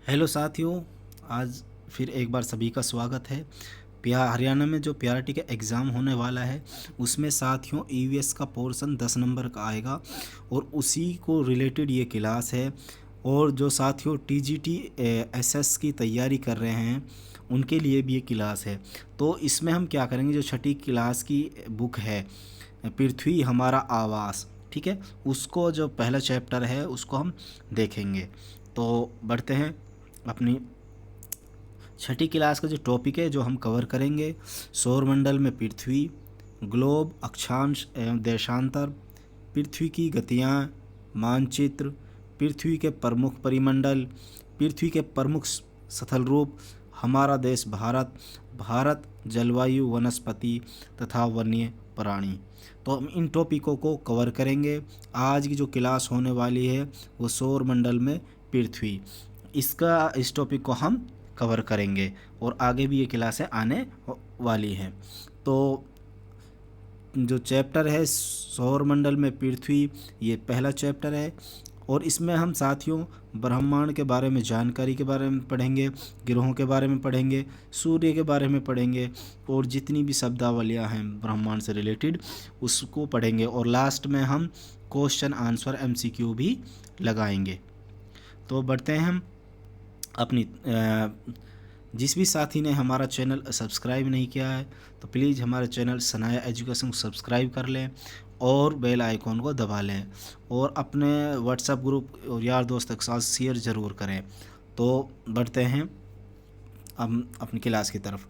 Hello साथियों, आज फिर एक बार सभी का स्वागत है। हरियाणा में जो पीआरटी का एग्ज़ाम होने वाला है उसमें साथियों ईवीएस का पोर्शन 10 नंबर का आएगा और उसी को रिलेटेड ये क्लास है। और जो साथियों टीजीटी एसएस की तैयारी कर रहे हैं उनके लिए भी ये क्लास है। तो इसमें हम क्या करेंगे, जो छठी क्लास की बुक है पृथ्वी हमारा आवास, ठीक है, उसको जो पहला चैप्टर है उसको हम देखेंगे। तो बढ़ते हैं अपनी छठी क्लास का जो टॉपिक है जो हम कवर करेंगे। सौरमंडल में पृथ्वी, ग्लोब, अक्षांश एवं देशांतर, पृथ्वी की गतियाँ, मानचित्र, पृथ्वी के प्रमुख परिमंडल, पृथ्वी के प्रमुख स्थल रूप, हमारा देश भारत, भारत, जलवायु, वनस्पति तथा वन्य प्राणी। तो हम इन टॉपिकों को कवर करेंगे। आज की जो क्लास होने वाली है वो सौरमंडल में पृथ्वी, इस टॉपिक को हम कवर करेंगे और आगे भी ये क्लासें आने वाली हैं। तो जो चैप्टर है सौरमंडल में पृथ्वी, ये पहला चैप्टर है और इसमें हम साथियों ब्रह्मांड के बारे में, जानकारी के बारे में पढ़ेंगे, ग्रहों के बारे में पढ़ेंगे, सूर्य के बारे में पढ़ेंगे और जितनी भी शब्दावलियाँ हैं ब्रह्मांड से रिलेटेड उसको पढ़ेंगे और लास्ट में हम क्वेश्चन आंसर एमसीक्यू भी लगाएंगे। तो बढ़ते हैं हम अपनी जिस भी साथी ने हमारा चैनल सब्सक्राइब नहीं किया है तो प्लीज़ हमारे चैनल सनाया एजुकेशन को सब्सक्राइब कर लें और बेल आइकॉन को दबा लें और अपने व्हाट्सएप ग्रुप और यार दोस्त के साथ शेयर ज़रूर करें। तो बढ़ते हैं हम अपनी क्लास की तरफ।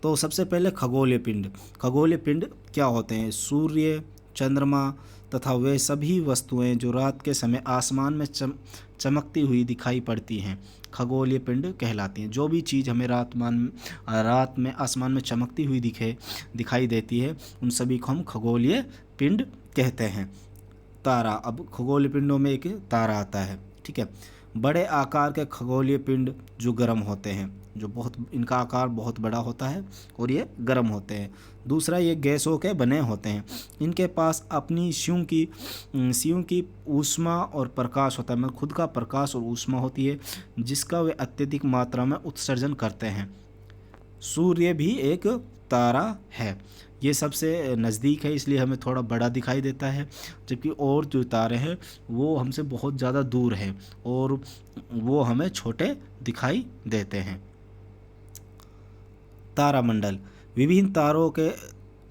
तो सबसे पहले खगोलीय पिंड। खगोलीय पिंड क्या होते हैं? सूर्य, चंद्रमा तथा वे सभी वस्तुएं जो रात के समय आसमान में चमकती हुई दिखाई पड़ती हैं खगोलीय पिंड कहलाती हैं। जो भी चीज़ हमें रात में आसमान में चमकती हुई दिखाई देती है उन सभी को हम खगोलीय पिंड कहते हैं। तारा, अब खगोलीय पिंडों में एक तारा आता है, ठीक है। बड़े आकार के खगोलीय पिंड जो गर्म होते हैं, जो बहुत इनका आकार बहुत बड़ा होता है और ये गर्म होते हैं। दूसरा, ये गैसों के बने होते हैं। इनके पास अपनी स्यों की ऊष्मा और प्रकाश होता है, मतलब खुद का प्रकाश और ऊष्मा होती है जिसका वे अत्यधिक मात्रा में उत्सर्जन करते हैं। सूर्य भी एक तारा है, ये सबसे नज़दीक है इसलिए हमें थोड़ा बड़ा दिखाई देता है, जबकि और जो तारे हैं वो हमसे बहुत ज़्यादा दूर हैं और वो हमें छोटे दिखाई देते हैं। तारामंडल, विभिन्न तारों के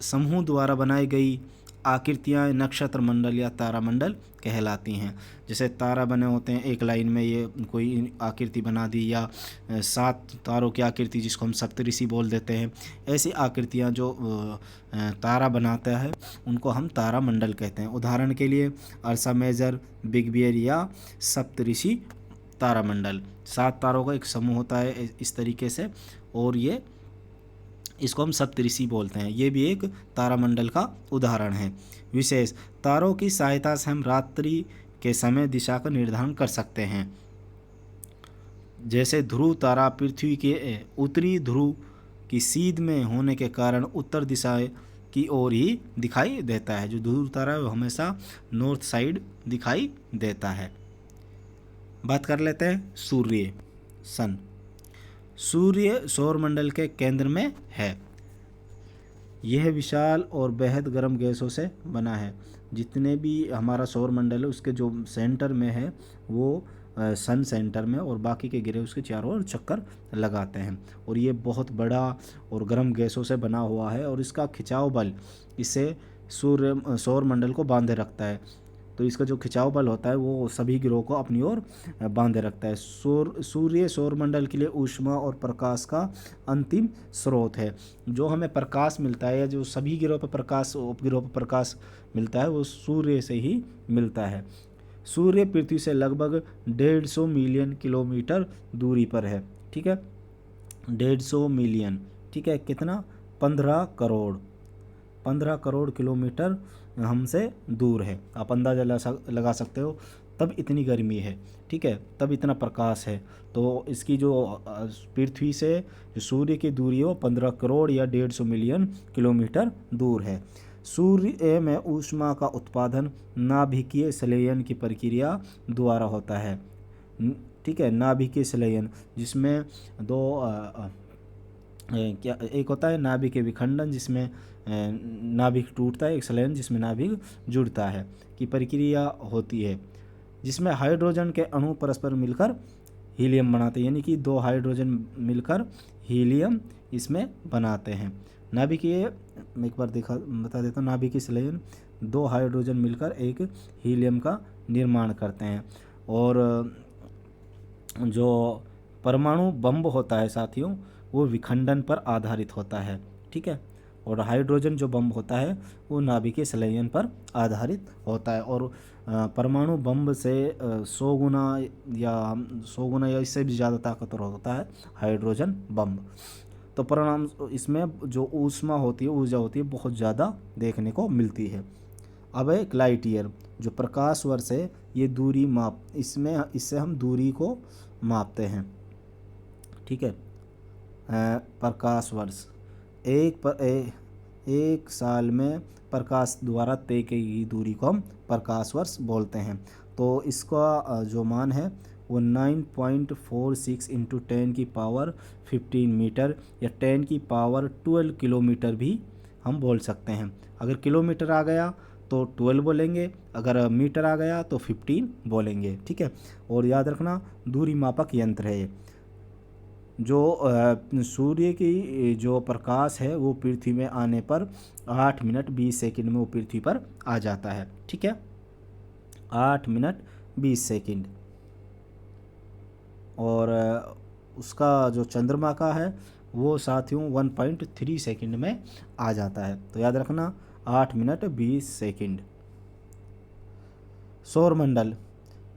समूह द्वारा बनाई गई आकृतियाँ नक्षत्र मंडल या तारामंडल कहलाती हैं। जैसे तारा बने होते हैं एक लाइन में, ये कोई आकृति बना दी, या 7 तारों की आकृति जिसको हम सप्तऋषि बोल देते हैं, ऐसी आकृतियाँ जो तारा बनाता है उनको हम तारामंडल कहते हैं। उदाहरण के लिए अर्सा मेजर, बिग बियर या सप्तऋषि तारामंडल। 7 तारों का एक समूह होता है इस तरीके से और ये इसको हम सप्तऋषि बोलते हैं। ये भी एक तारामंडल का उदाहरण है। विशेष, तारों की सहायता से हम रात्रि के समय दिशा का निर्धारण कर सकते हैं। जैसे ध्रुव तारा पृथ्वी के उत्तरी ध्रुव की सीध में होने के कारण उत्तर दिशा की ओर ही दिखाई देता है। जो ध्रुव तारा है वो हमेशा नॉर्थ साइड दिखाई देता है। बात कर लेते हैं सूर्य, सन। सूर्य सौरमंडल के केंद्र में है। यह विशाल और बेहद गर्म गैसों से बना है। जितने भी हमारा सौरमंडल है उसके जो सेंटर में है वो सन सेंटर में, और बाकी के ग्रह उसके चारों ओर चक्कर लगाते हैं। और ये बहुत बड़ा और गर्म गैसों से बना हुआ है और इसका खिंचाव बल इसे सौरमंडल को बांधे रखता है। तो इसका जो खिंचाव बल होता है वो सभी ग्रहों को अपनी ओर बांधे रखता है। सूर्य सौरमंडल के लिए ऊष्मा और प्रकाश का अंतिम स्रोत है। जो हमें प्रकाश मिलता है या जो सभी ग्रहों पर प्रकाश, उपग्रहों पर प्रकाश मिलता है वो सूर्य से ही मिलता है। सूर्य पृथ्वी से लगभग 150 मिलियन किलोमीटर दूरी पर है, ठीक है। 150 मिलियन, ठीक है, कितना? 15 करोड़ किलोमीटर हमसे दूर है। आप अंदाज़ा लगा सकते हो, तब इतनी गर्मी है, ठीक है, तब इतना प्रकाश है। तो इसकी जो पृथ्वी से जो सूर्य की दूरी है वो 15 करोड़ या 150 मिलियन किलोमीटर दूर है। सूर्य में ऊष्मा का उत्पादन नाभिकीय संलयन की प्रक्रिया द्वारा होता है। ठीक है। नाभिकीय संलयन, जिसमें दो क्या एक होता है नाभिक विखंडन, जिसमें नाभिक टूटता है, एक संलयन जिसमें नाभिक जुड़ता है की प्रक्रिया होती है, जिसमें हाइड्रोजन के अणु परस्पर मिलकर हीलियम बनाते हैं, यानी कि दो हाइड्रोजन मिलकर हीलियम इसमें बनाते हैं। नाभिकीय, मैं एक बार बता देता हूँ, नाभिकीय संलयन दो हाइड्रोजन मिलकर एक हीलियम का निर्माण करते हैं। और जो परमाणु बम होता है साथियों, वो विखंडन पर आधारित होता है, ठीक है। और हाइड्रोजन जो बम होता है वो नाभिकीय संलयन पर आधारित होता है। और परमाणु बम से 100 गुना या इससे भी ज़्यादा ताकतवर होता है हाइड्रोजन बम। तो परिणाम इसमें जो ऊष्मा होती है, ऊर्जा होती है, बहुत ज़्यादा देखने को मिलती है। अब एक लाइट ईयर, जो प्रकाश वर्ष है, ये दूरी इससे हम दूरी को मापते हैं, ठीक है। प्रकाश वर्ष एक साल में प्रकाश द्वारा तय की गई दूरी को हम प्रकाश वर्ष बोलते हैं। तो इसका जो मान है वो 9.46 इंटू 10 की पावर 15 मीटर या 10 की पावर 12 किलोमीटर भी हम बोल सकते हैं। अगर किलोमीटर आ गया तो 12 बोलेंगे, अगर मीटर आ गया तो 15 बोलेंगे, ठीक है। और याद रखना दूरी मापक यंत्र है ये। जो सूर्य की जो प्रकाश है वो पृथ्वी में आने पर 8 मिनट 20 सेकंड में वो पृथ्वी पर आ जाता है, ठीक है। 8 मिनट 20 सेकंड। और उसका जो चंद्रमा का है वो साथियों 1.3 सेकंड में आ जाता है। तो याद रखना 8 मिनट 20 सेकंड। सौरमंडल,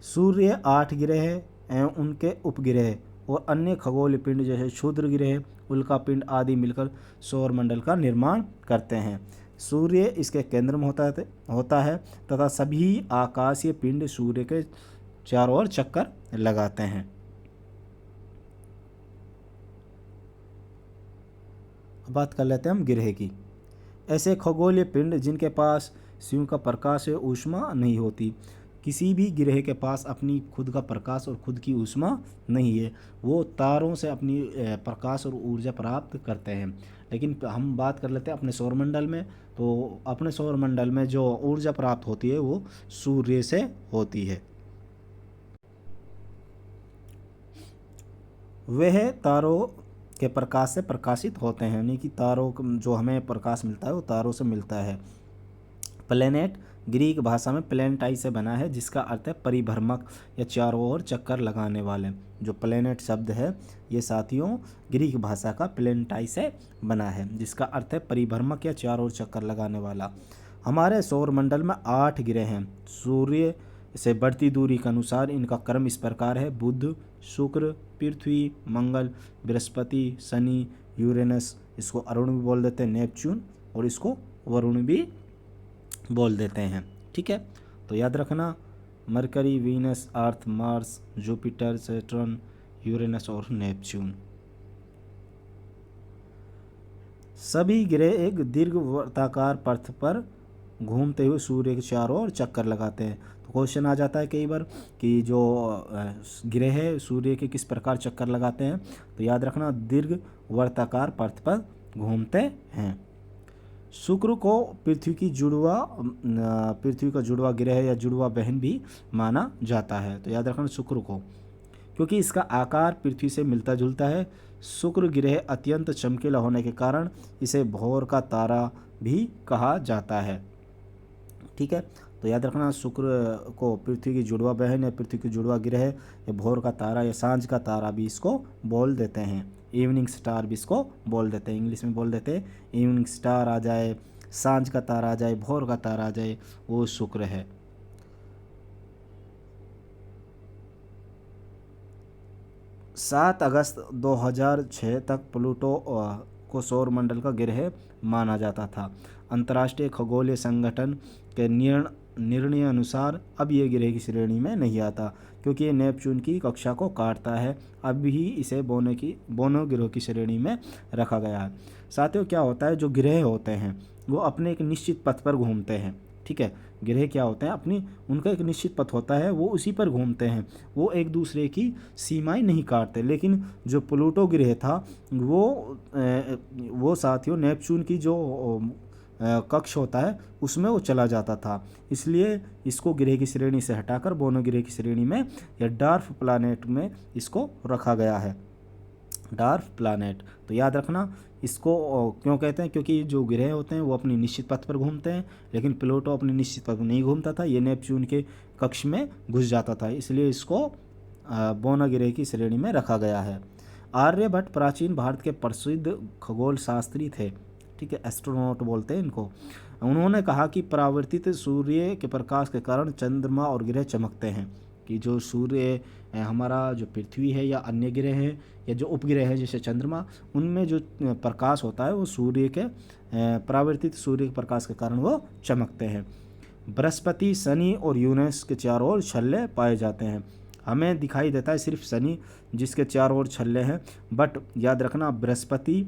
सूर्य 8 ग्रह एवं उनके उपग्रह और अन्य खगोलीय पिंड जैसे क्षुद्र ग्रह, उल्कापिंड आदि मिलकर सौरमंडल का निर्माण करते हैं। सूर्य इसके केंद्र में होता है तथा सभी आकाशीय पिंड सूर्य के चारों ओर चक्कर लगाते हैं। बात कर लेते हैं हम ग्रह की। ऐसे खगोलीय पिंड जिनके पास सूर्य का प्रकाश या ऊष्मा नहीं होती। किसी भी ग्रह के पास अपनी खुद का प्रकाश और खुद की ऊष्मा नहीं है, वो तारों से अपनी प्रकाश और ऊर्जा प्राप्त करते हैं। लेकिन हम बात कर लेते हैं अपने सौरमंडल में। तो अपने सौरमंडल में जो ऊर्जा प्राप्त होती है वो सूर्य से होती है। वह तारों के प्रकाश से प्रकाशित होते हैं, यानी कि तारों जो हमें प्रकाश मिलता है वो तारों से मिलता है। प्लेनेट ग्रीक भाषा में प्लेनेटाई से बना है, जिसका अर्थ है परिभ्रमक या चारों ओर चक्कर लगाने वाले। जो प्लेनेट शब्द है ये साथियों ग्रीक भाषा का प्लेनेटाई से बना है, जिसका अर्थ है परिभ्रमक या चारों ओर चक्कर लगाने वाला। हमारे सौरमंडल में 8 ग्रह हैं। सूर्य से बढ़ती दूरी के अनुसार इनका क्रम इस प्रकार है: बुध, शुक्र, पृथ्वी, मंगल, बृहस्पति, शनि, यूरेनस, इसको अरुण भी बोल देते हैं, नेपच्यून, और इसको वरुण भी बोल देते हैं, ठीक है। तो याद रखना मरकरी, वीनस, अर्थ, मार्स, जुपिटर, सैटर्न, यूरेनस और नेपच्यून। सभी ग्रह एक दीर्घवृत्ताकार पथ पर घूमते हुए सूर्य के चारों ओर चक्कर लगाते हैं। तो क्वेश्चन आ जाता है कई बार कि जो ग्रह है सूर्य के किस प्रकार चक्कर लगाते हैं। तो याद रखना दीर्घवृत्ताकार पथ पर घूमते हैं। शुक्र को पृथ्वी का जुड़वा ग्रह या जुड़वा बहन भी माना जाता है। तो याद रखना शुक्र को, क्योंकि इसका आकार पृथ्वी से मिलता जुलता है। शुक्र ग्रह अत्यंत चमकीला होने के कारण इसे भोर का तारा भी कहा जाता है, ठीक है। तो याद रखना शुक्र को पृथ्वी की जुड़वा बहन या पृथ्वी की जुड़वा ग्रह या भोर का तारा या सांझ का तारा भी इसको बोल देते हैं। इवनिंग स्टार भी इसको बोल देते हैं, इंग्लिश में बोल देते हैं। इवनिंग स्टार आ जाए, सांझ का तारा आ जाए, भोर का तारा आ जाए, वो शुक्र है। 7 अगस्त 2006 तक प्लूटो को सौरमंडल का ग्रह माना जाता था। अंतर्राष्ट्रीय खगोलीय संगठन के निर्णय अनुसार अब ये ग्रह की श्रेणी में नहीं आता, क्योंकि ये नेपच्यून की कक्षा को काटता है। अब भी इसे बोनो ग्रह की श्रेणी में रखा गया है। साथियों क्या होता है, जो ग्रह होते हैं वो अपने एक निश्चित पथ पर घूमते हैं, ठीक है, ग्रह क्या होते हैं, अपनी उनका एक निश्चित पथ होता है, वो उसी पर घूमते हैं, वो एक दूसरे की सीमाएं नहीं काटते। लेकिन जो प्लूटो ग्रह था वो साथियों नेपच्यून की जो कक्ष होता है उसमें वो चला जाता था, इसलिए इसको ग्रह की श्रेणी से हटाकर बोनो ग्रह की श्रेणी में या डार्फ प्लानेट में इसको रखा गया है, डार्फ प्लानेट। तो याद रखना इसको क्यों कहते हैं, क्योंकि जो ग्रह होते हैं वो अपनी निश्चित पथ पर घूमते हैं, लेकिन प्लूटो अपनी निश्चित पथ पर नहीं घूमता था, ये नेपच्यून के कक्ष में घुस जाता था, इसलिए इसको बोना ग्रह की श्रेणी में रखा गया है। आर्यभट्ट प्राचीन भारत के प्रसिद्ध खगोल शास्त्री थे, ठीक है, एस्ट्रोनॉट बोलते हैं इनको। उन्होंने कहा कि परावर्तित सूर्य के प्रकाश के कारण चंद्रमा और ग्रह चमकते हैं, कि जो सूर्य हमारा जो पृथ्वी है या अन्य ग्रह है या जो उपग्रह है जैसे चंद्रमा, उनमें जो प्रकाश होता है वो सूर्य के परावर्तित सूर्य के प्रकाश के कारण वो चमकते हैं। बृहस्पति, शनि और यूरेनस के चारों ओर छल्ले पाए जाते हैं। हमें दिखाई देता है सिर्फ शनि जिसके चारों ओर छल्ले हैं, बट याद रखना बृहस्पति,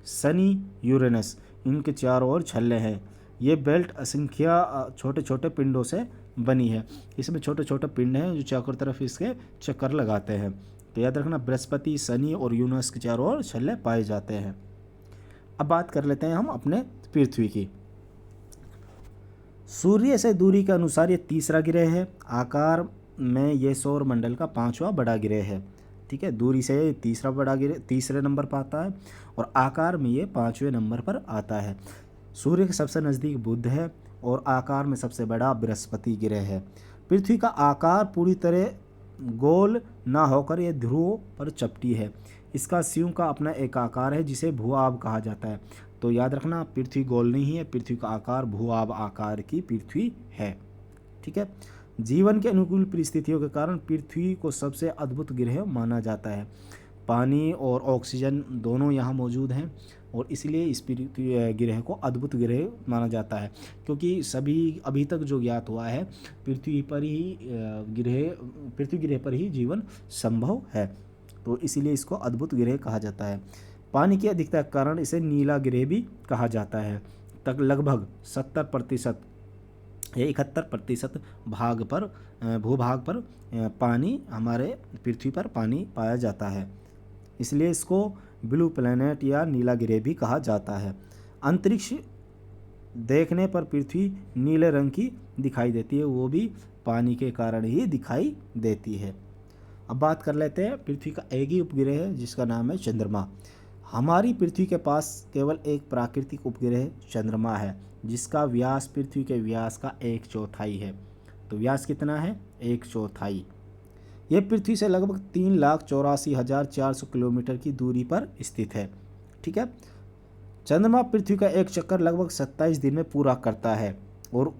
शनि, यूरेनस इनके चारों ओर छल्ले हैं। ये बेल्ट असंख्य छोटे छोटे पिंडों से बनी है, इसमें छोटे छोटे पिंड हैं जो चारों तरफ इसके चक्कर लगाते हैं। तो याद रखना बृहस्पति, शनि और यूरेनस के चारों ओर छल्ले पाए जाते हैं। अब बात कर लेते हैं हम अपने पृथ्वी की। सूर्य से दूरी के अनुसार ये तीसरा ग्रह है, आकार में ये सौर मंडल का 5वां बड़ा ग्रह है, ठीक है, दूरी से ये तीसरा बड़ा ग्रह तीसरे नंबर पर आता है और आकार में ये 5वें नंबर पर आता है। सूर्य के सबसे नज़दीक बुध है और आकार में सबसे बड़ा बृहस्पति ग्रह है। पृथ्वी का आकार पूरी तरह गोल ना होकर यह ध्रुवों पर चपटी है। इसका शिव का अपना एक आकार है जिसे भूआब कहा जाता है। तो याद रखना पृथ्वी गोल नहीं है, पृथ्वी का आकार भूआब आकार की पृथ्वी है, ठीक है। जीवन के अनुकूल परिस्थितियों के कारण पृथ्वी को सबसे अद्भुत ग्रह माना जाता है। पानी और ऑक्सीजन दोनों यहाँ मौजूद हैं और इसलिए इस पृथ्वी ग्रह को अद्भुत ग्रह माना जाता है, क्योंकि सभी अभी तक जो ज्ञात हुआ है पृथ्वी ग्रह पर ही जीवन संभव है, तो इसीलिए इसको अद्भुत ग्रह कहा जाता है। पानी की अधिकता के कारण इसे नीला ग्रह भी कहा जाता है। तक लगभग 70% या 71% भूभाग पर पानी हमारे पृथ्वी पर पानी पाया जाता है, इसलिए इसको ब्लू प्लैनेट या नीला ग्रह भी कहा जाता है। अंतरिक्ष देखने पर पृथ्वी नीले रंग की दिखाई देती है, वो भी पानी के कारण ही दिखाई देती है। अब बात कर लेते हैं पृथ्वी का एक ही उपग्रह है जिसका नाम है चंद्रमा। हमारी पृथ्वी के पास केवल एक प्राकृतिक उपग्रह चंद्रमा है जिसका व्यास पृथ्वी के व्यास का 1/4 है। तो व्यास कितना है? 1/4। यह पृथ्वी से लगभग 3,84,400 किलोमीटर की दूरी पर स्थित है, ठीक है। चंद्रमा पृथ्वी का एक चक्कर लगभग 27 दिन में पूरा करता है और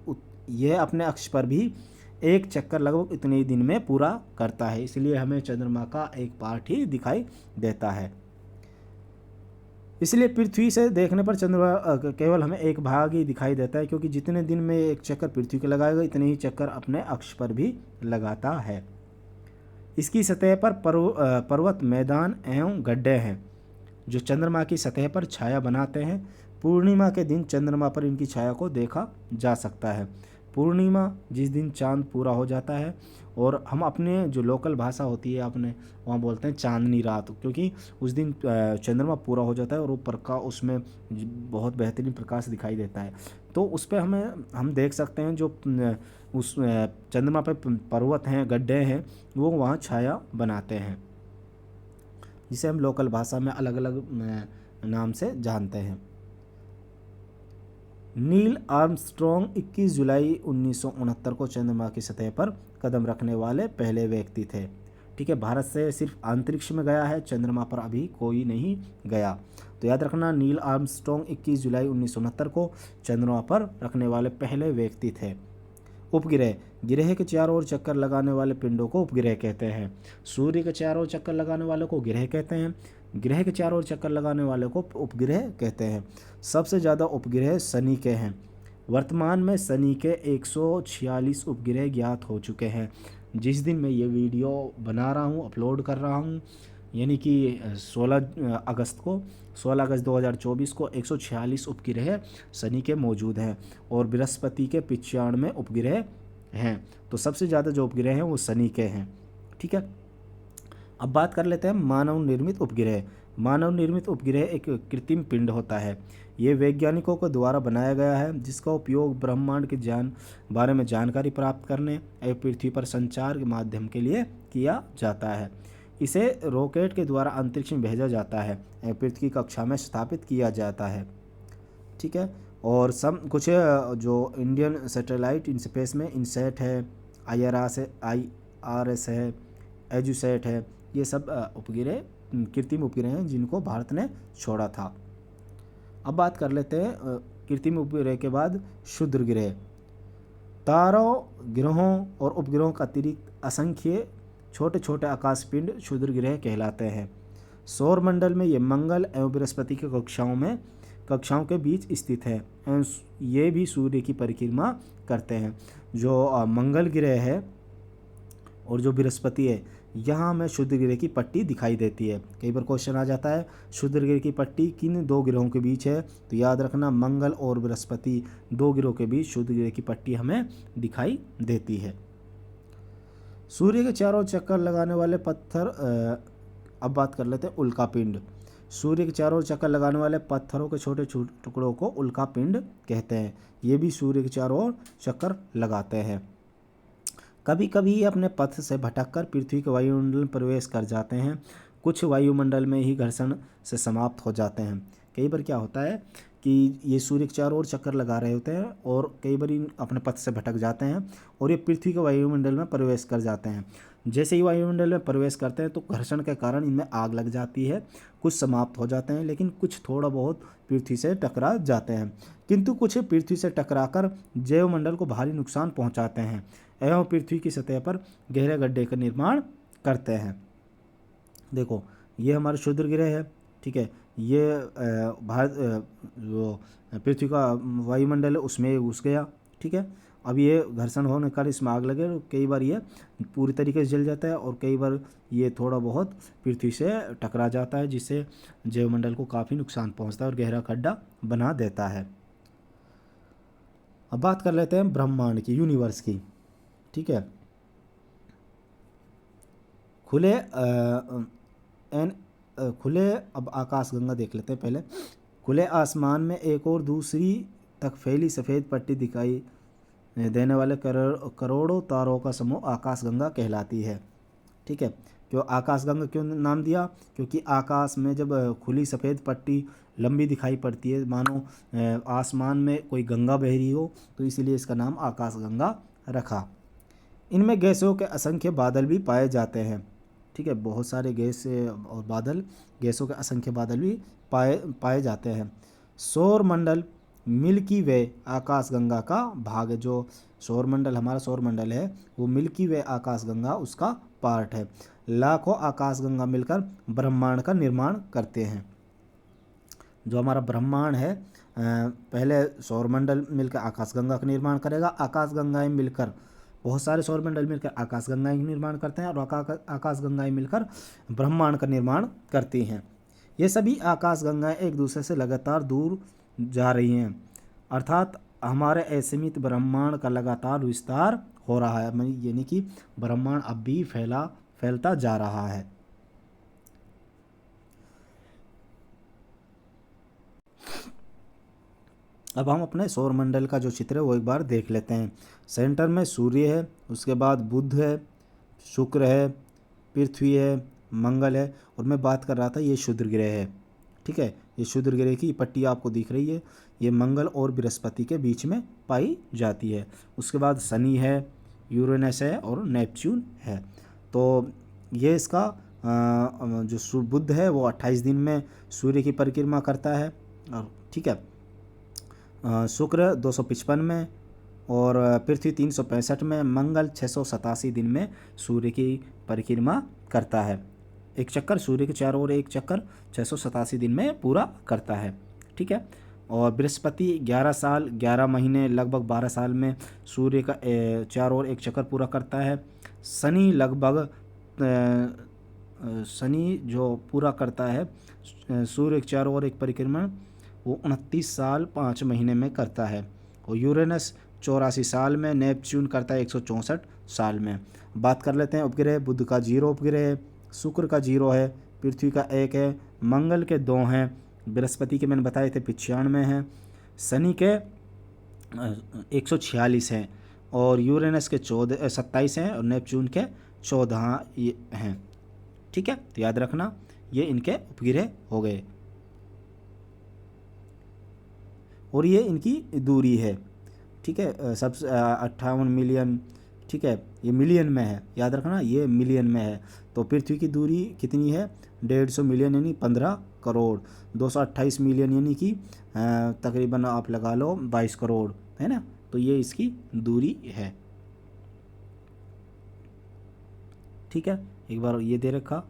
यह अपने अक्ष पर भी एक चक्कर लगभग इतने ही दिन में पूरा करता है, इसलिए हमें चंद्रमा का एक पार्ट ही दिखाई देता है। इसलिए पृथ्वी से देखने पर चंद्रमा केवल हमें एक भाग ही दिखाई देता है, क्योंकि जितने दिन में एक चक्कर पृथ्वी के लगाएगा इतने ही चक्कर अपने अक्ष पर भी लगाता है। इसकी सतह पर पर्वत, मैदान एवं गड्ढे हैं जो चंद्रमा की सतह पर छाया बनाते हैं। पूर्णिमा के दिन चंद्रमा पर इनकी छाया को देखा जा सकता है। पूर्णिमा जिस दिन चांद पूरा हो जाता है, और हम अपने जो लोकल भाषा होती है अपने वहाँ बोलते हैं चांदनी रात, क्योंकि उस दिन चंद्रमा पूरा हो जाता है और वो प्रकाश उसमें बहुत बेहतरीन प्रकाश दिखाई देता है। तो उस पर हम देख सकते हैं जो उस चंद्रमा पे पर्वत हैं, गड्ढे हैं, वो वहाँ छाया बनाते हैं, जिसे हम लोकल भाषा में अलग अलग नाम से जानते हैं। नील आर्मस्ट्रॉन्ग 21 जुलाई 1969 को चंद्रमा की सतह पर कदम रखने वाले पहले व्यक्ति थे, ठीक है। भारत से सिर्फ अंतरिक्ष में गया है, चंद्रमा पर अभी कोई नहीं गया। तो याद रखना नील आर्मस्ट्रॉन्ग 21 जुलाई 1969 को चंद्रमा पर रखने वाले पहले व्यक्ति थे। उपग्रह, ग्रह के चारों ओर चक्कर लगाने वाले पिंडों को उपग्रह कहते हैं। सूर्य के चारों ओर चक्कर लगाने वाले को ग्रह कहते हैं। ग्रह के चारों ओर चक्कर लगाने वाले को उपग्रह कहते हैं। सबसे ज़्यादा उपग्रह शनि के हैं। वर्तमान में शनि के 146 उपग्रह ज्ञात हो चुके हैं। जिस दिन मैं ये वीडियो बना रहा हूँ, अपलोड कर रहा हूँ, यानी कि 16 अगस्त 2024 को 146 उपग्रह शनि के मौजूद हैं और बृहस्पति के 95 उपग्रह हैं। तो सबसे ज़्यादा जो उपग्रह हैं वो शनि के हैं। ठीक है, अब बात कर लेते हैं मानव निर्मित उपग्रह। मानव निर्मित उपग्रह एक कृत्रिम पिंड होता है। ये वैज्ञानिकों के द्वारा बनाया गया है जिसका उपयोग ब्रह्मांड के बारे में जानकारी प्राप्त करने और पृथ्वी पर संचार के माध्यम के लिए किया जाता है। इसे रॉकेट के द्वारा अंतरिक्ष में भेजा जाता है और पृथ्वी कक्षा में स्थापित किया जाता है। ठीक है, और कुछ जो इंडियन सैटेलाइट इन स्पेस में इनसैट है, IRS है, एजुसैट है, ये सब उपग्रह कृत्रिम उपग्रह हैं जिनको भारत ने छोड़ा था। अब बात कर लेते हैं कृत्रिम उपग्रह के बाद क्षुद्र ग्रह। तारों, ग्रहों और उपग्रहों का अतिरिक्त असंख्य छोटे छोटे आकाश पिंड क्षुद्र ग्रह कहलाते हैं। सौर मंडल में ये मंगल एवं बृहस्पति की कक्षाओं के बीच स्थित है एवं ये भी सूर्य की परिक्रमा करते हैं। जो मंगल ग्रह है और जो बृहस्पति है, यहाँ हमें क्षुद्र ग्रह की पट्टी दिखाई देती है। कई बार क्वेश्चन आ जाता है क्षुद्र ग्रह की पट्टी किन दो ग्रहों के बीच है, तो याद रखना मंगल और बृहस्पति दो ग्रहों के बीच क्षुद्र ग्रह की पट्टी हमें दिखाई देती है। सूर्य के चारों चक्कर लगाने वाले पत्थर, अब बात कर लेते हैं उल्का पिंड। सूर्य के चारों चक्कर लगाने वाले पत्थरों के छोटे छोटे टुकड़ों को उल्का पिंड कहते हैं। ये भी सूर्य के चारों ओर चक्कर लगाते हैं। कभी कभी ये अपने पथ से भटककर पृथ्वी के वायुमंडल में प्रवेश कर जाते हैं। कुछ वायुमंडल में ही घर्षण से समाप्त हो जाते हैं। कई बार क्या होता है कि ये सूर्य के चारों ओर चक्कर लगा रहे होते हैं और कई बार अपने पथ से भटक जाते हैं और ये पृथ्वी के वायुमंडल में प्रवेश कर जाते हैं। जैसे ही वायुमंडल में प्रवेश करते हैं तो घर्षण के कारण इनमें आग लग जाती है। कुछ समाप्त हो जाते हैं लेकिन कुछ थोड़ा बहुत पृथ्वी से टकरा जाते हैं, किंतु कुछ पृथ्वी से टकराकर जैवमंडल को भारी नुकसान पहुंचाते हैं एवं पृथ्वी की सतह पर गहरे गड्ढे का निर्माण करते हैं। देखो, ये हमारा क्षुद्र ग्रह है। ठीक है, ये भारत जो पृथ्वी का वायुमंडल है उसमें घुस गया। ठीक है, अब ये घर्षण होने के कारण इसमें आग लगे, कई बार ये पूरी तरीके से जल जाता है और कई बार ये थोड़ा बहुत पृथ्वी से टकरा जाता है जिससे जैवमंडल को काफ़ी नुकसान पहुंचता है और गहरा खड्डा बना देता है। अब बात कर लेते हैं ब्रह्मांड की, यूनिवर्स की। ठीक है, खुले अब आकाशगंगा देख लेते हैं पहले। खुले आसमान में एक और दूसरी तक फैली सफ़ेद पट्टी दिखाई देने वाले करोड़ों तारों का समूह आकाशगंगा कहलाती है। ठीक है, क्यों आकाशगंगा क्यों नाम दिया? क्योंकि आकाश में जब खुली सफ़ेद पट्टी लंबी दिखाई पड़ती है, मानो आसमान में कोई गंगा बह रही हो, तो इसीलिए इसका नाम आकाशगंगा रखा। इनमें गैसों के असंख्य बादल भी पाए जाते हैं। ठीक है, बहुत सारे गैस और बादल, गैसों के असंख्य बादल भी पाए जाते हैं। सौर मंडल मिल्की वे आकाशगंगा का भाग है। जो सौर मंडल, हमारा सौर मंडल है, वो मिल्की वे आकाशगंगा उसका पार्ट है। लाखों आकाशगंगा मिलकर ब्रह्मांड का निर्माण करते हैं। जो हमारा ब्रह्मांड है, पहले सौर मंडल मिलकर आकाशगंगा का निर्माण करेगा। आकाशगंगाएं मिलकर, बहुत सारे सौर मंडल मिलकर आकाशगंगाएं का निर्माण करते हैं और आकाशगंगाएं मिलकर ब्रह्मांड का निर्माण करती हैं। ये सभी आकाशगंगाएं एक दूसरे से लगातार दूर जा रही हैं, अर्थात हमारे असीमित ब्रह्मांड का लगातार विस्तार हो रहा है, यानी कि ब्रह्मांड अब भी फैलता जा रहा है। अब हम अपने सौर मंडल का जो चित्र है वो एक बार देख लेते हैं। सेंटर में सूर्य है, उसके बाद बुध है, शुक्र है, पृथ्वी है, मंगल है, और मैं बात कर रहा था ये क्षुद्र ग्रह है। ठीक है, ये क्षुद्र ग्रह की पट्टी आपको दिख रही है, ये मंगल और बृहस्पति के बीच में पाई जाती है। उसके बाद शनि है, यूरेनस है और नेपच्यून है। तो ये इसका जो बुध है वो 28 दिन में सूर्य की परिक्रमा करता है। ठीक है, शुक्र 255 में और पृथ्वी 365 में, मंगल 687 दिन में सूर्य की परिक्रमा करता है। एक चक्कर सूर्य के चारों ओर, एक चक्कर 687 दिन में पूरा करता है। ठीक है, और बृहस्पति 11 साल 11 महीने लगभग 12 साल में सूर्य का चारों ओर एक चक्कर पूरा करता है। शनि लगभग शनि जो पूरा करता है सूर्य के चारों ओर एक परिक्रमण, वो 29 साल 5 महीने में करता है। और यूरेनस 84 साल में, नेपच्यून करता है 164 साल में। बात कर लेते हैं उपग्रह। बुध का 0 उपग्रह है, शुक्र का 0 है, पृथ्वी का 1 है, मंगल के 2 हैं, बृहस्पति के मैंने बताए थे 95 हैं, शनि के 146 हैं, और यूरेनस के 27 हैं, और नेपच्यून के 14 हैं। ठीक है, तो याद रखना ये इनके उपग्रह हो गए, और ये इनकी दूरी है। ठीक है, सब 58 मिलियन। ठीक है, ये मिलियन में है, याद रखना ये मिलियन में है। तो पृथ्वी की दूरी कितनी है? 150 मिलियन यानी 15 करोड़। 228 मिलियन यानी कि तकरीबन आप लगा लो 22 करोड़, है ना। तो ये इसकी दूरी है। ठीक है, एक बार ये दे रखा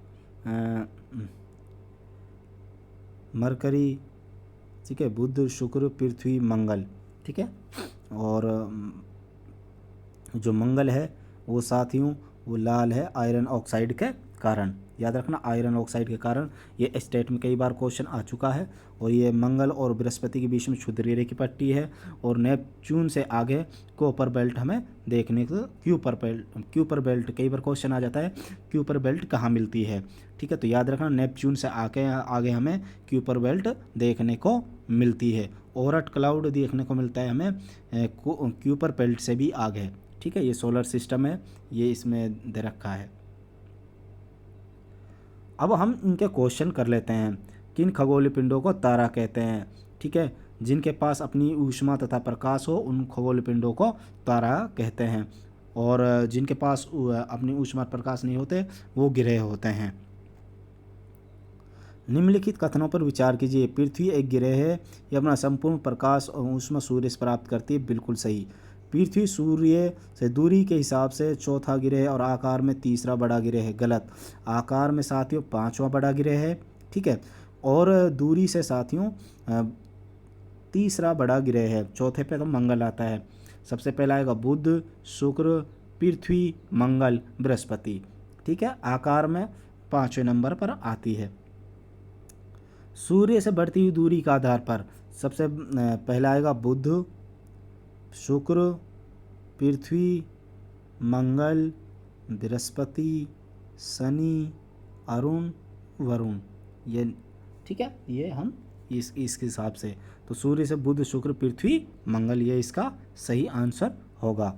मरकरी, ठीक है, बुध, शुक्र, पृथ्वी, मंगल। ठीक है, और जो मंगल है वो साथियों वो लाल है आयरन ऑक्साइड के कारण। याद रखना आयरन ऑक्साइड के कारण। ये स्टेट में कई बार क्वेश्चन आ चुका है। और ये मंगल और बृहस्पति के बीच में क्षुद्र रेखा की पट्टी है। और नेपच्यून से आगे कोपर बेल्ट हमें देखने को, क्यूपर बेल्ट कई बार क्वेश्चन आ जाता है, क्यूपर बेल्ट कहाँ मिलती है। ठीक है, तो याद रखना नेपच्यून से आगे हमें क्यूपर बेल्ट देखने को मिलती है। ओरट क्लाउड देखने को मिलता है हमें क्यूपर बेल्ट से भी आगे। ठीक है, ये सोलर सिस्टम है, ये इसमें दे रखा है। अब हम इनके क्वेश्चन कर लेते हैं। किन खगोलीय पिंडों को तारा कहते हैं? ठीक है, जिनके पास अपनी ऊष्मा तथा प्रकाश हो उन खगोलीय पिंडों को तारा कहते हैं। और जिनके पास अपनी ऊष्मा प्रकाश नहीं होते वो ग्रह होते हैं। निम्नलिखित कथनों पर विचार कीजिए। पृथ्वी एक ग्रह है, यह अपना संपूर्ण प्रकाश और ऊष्मा सूर्य से प्राप्त करती है। बिल्कुल सही। पृथ्वी सूर्य से दूरी के हिसाब से चौथा ग्रह और आकार में तीसरा बड़ा ग्रह है। गलत। आकार में साथियों पांचवा बड़ा ग्रह है। ठीक है, और दूरी से साथियों तीसरा बड़ा ग्रह है। चौथे पे तो मंगल आता है। सबसे पहला आएगा बुध, शुक्र, पृथ्वी, मंगल, बृहस्पति। ठीक है, आकार में 5वें नंबर पर आती है। सूर्य से बढ़ती हुई दूरी के आधार पर सबसे पहला आएगा बुध, शुक्र, पृथ्वी, मंगल, बृहस्पति, शनि, अरुण, वरुण। ये ठीक है, ये हम इसके हिसाब से तो सूर्य से बुध, शुक्र, पृथ्वी, मंगल, ये इसका सही आंसर होगा।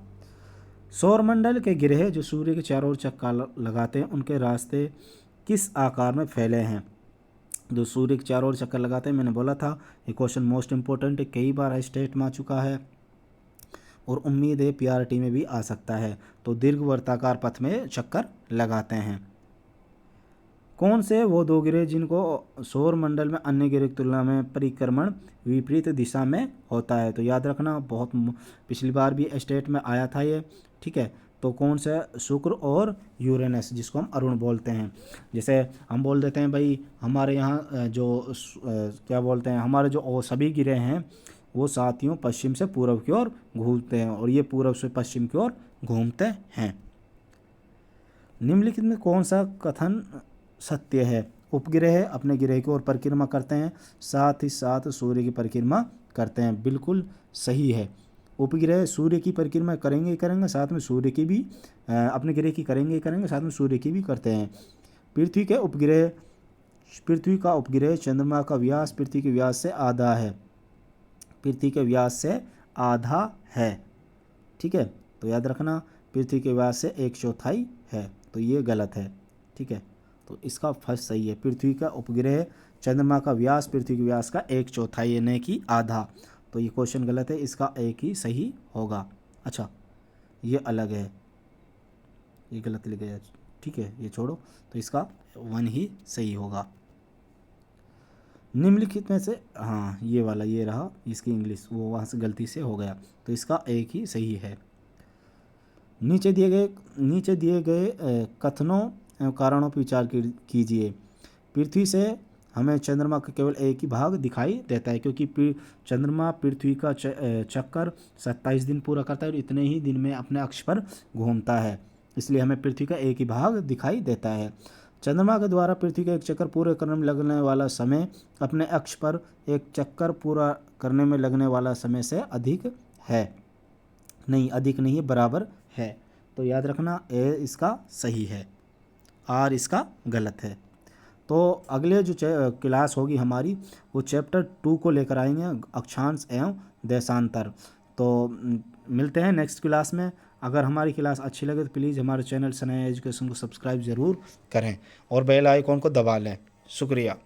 सौरमंडल के ग्रह जो सूर्य के चारों ओर चक्कर लगाते हैं उनके रास्ते किस आकार में फैले हैं? जो सूर्य के चारों ओर चक्कर लगाते हैं, मैंने बोला था ये क्वेश्चन मोस्ट इंपॉर्टेंट है, कई बार स्टेट में आ चुका है और उम्मीद है पीआरटी में भी आ सकता है। तो दीर्घवृत्ताकार पथ में चक्कर लगाते हैं। कौन से वो दो ग्रह जिनको सौर मंडल में अन्य ग्रह की तुलना में परिक्रमण विपरीत दिशा में होता है? तो याद रखना बहुत पिछली बार भी स्टेट में आया था ये। ठीक है, तो कौन सा? शुक्र और यूरेनस, जिसको हम अरुण बोलते हैं। जैसे हम बोल देते हैं भाई हमारे यहाँ जो क्या बोलते हैं, हमारे जो सभी ग्रह हैं वो साथियों पश्चिम से पूर्व की ओर घूमते हैं, और ये पूर्व से पश्चिम की ओर घूमते हैं। निम्नलिखित में कौन सा कथन सत्य है? उपग्रह अपने ग्रह की ओर परिक्रमा करते हैं, साथ ही साथ सूर्य की परिक्रमा करते हैं। बिल्कुल सही है। उपग्रह सूर्य की परिक्रमा करेंगे, साथ में सूर्य की भी अपने ग्रह की करेंगे, साथ में सूर्य की भी करते हैं। पृथ्वी का उपग्रह चंद्रमा का व्यास पृथ्वी के व्यास से आधा है। पृथ्वी के व्यास से आधा है। ठीक है, तो याद रखना पृथ्वी के व्यास से 1/4 है, तो ये गलत है। ठीक है, तो इसका फर्स्ट सही है। पृथ्वी का उपग्रह चंद्रमा का व्यास पृथ्वी के व्यास का 1/4 यानी कि आधा। तो ये क्वेश्चन गलत है, इसका एक ही सही होगा। अच्छा, ये अलग है, ये गलत लिखा गया। ठीक है, ये छोड़ो, तो इसका 1 ही सही होगा। निम्नलिखित में से हाँ ये वाला ये रहा, इसकी इंग्लिश वो वहाँ से गलती से हो गया, तो इसका एक ही सही है। नीचे दिए गए कथनों एवं कारणों पर विचार कीजिए। पृथ्वी से हमें चंद्रमा का केवल एक ही भाग दिखाई देता है, क्योंकि चंद्रमा पृथ्वी का चक्कर 27 दिन पूरा करता है और इतने ही दिन में अपने अक्ष पर घूमता है, इसलिए हमें पृथ्वी का एक ही भाग दिखाई देता है। चंद्रमा के द्वारा पृथ्वी के एक चक्कर पूरे करने में लगने वाला समय अपने अक्ष पर एक चक्कर पूरा करने में लगने वाला समय से अधिक है। नहीं, अधिक नहीं है, बराबर है। तो याद रखना ए इसका सही है, आर इसका गलत है। तो अगले जो क्लास होगी हमारी वो चैप्टर 2 को लेकर आएंगे, अक्षांश एवं देशांतर। तो मिलते हैं नेक्स्ट क्लास में। अगर हमारी क्लास अच्छी लगे तो प्लीज़ हमारे चैनल सनाया एजुकेशन को सब्सक्राइब ज़रूर करें और बेल आइकॉन को दबा लें। शुक्रिया।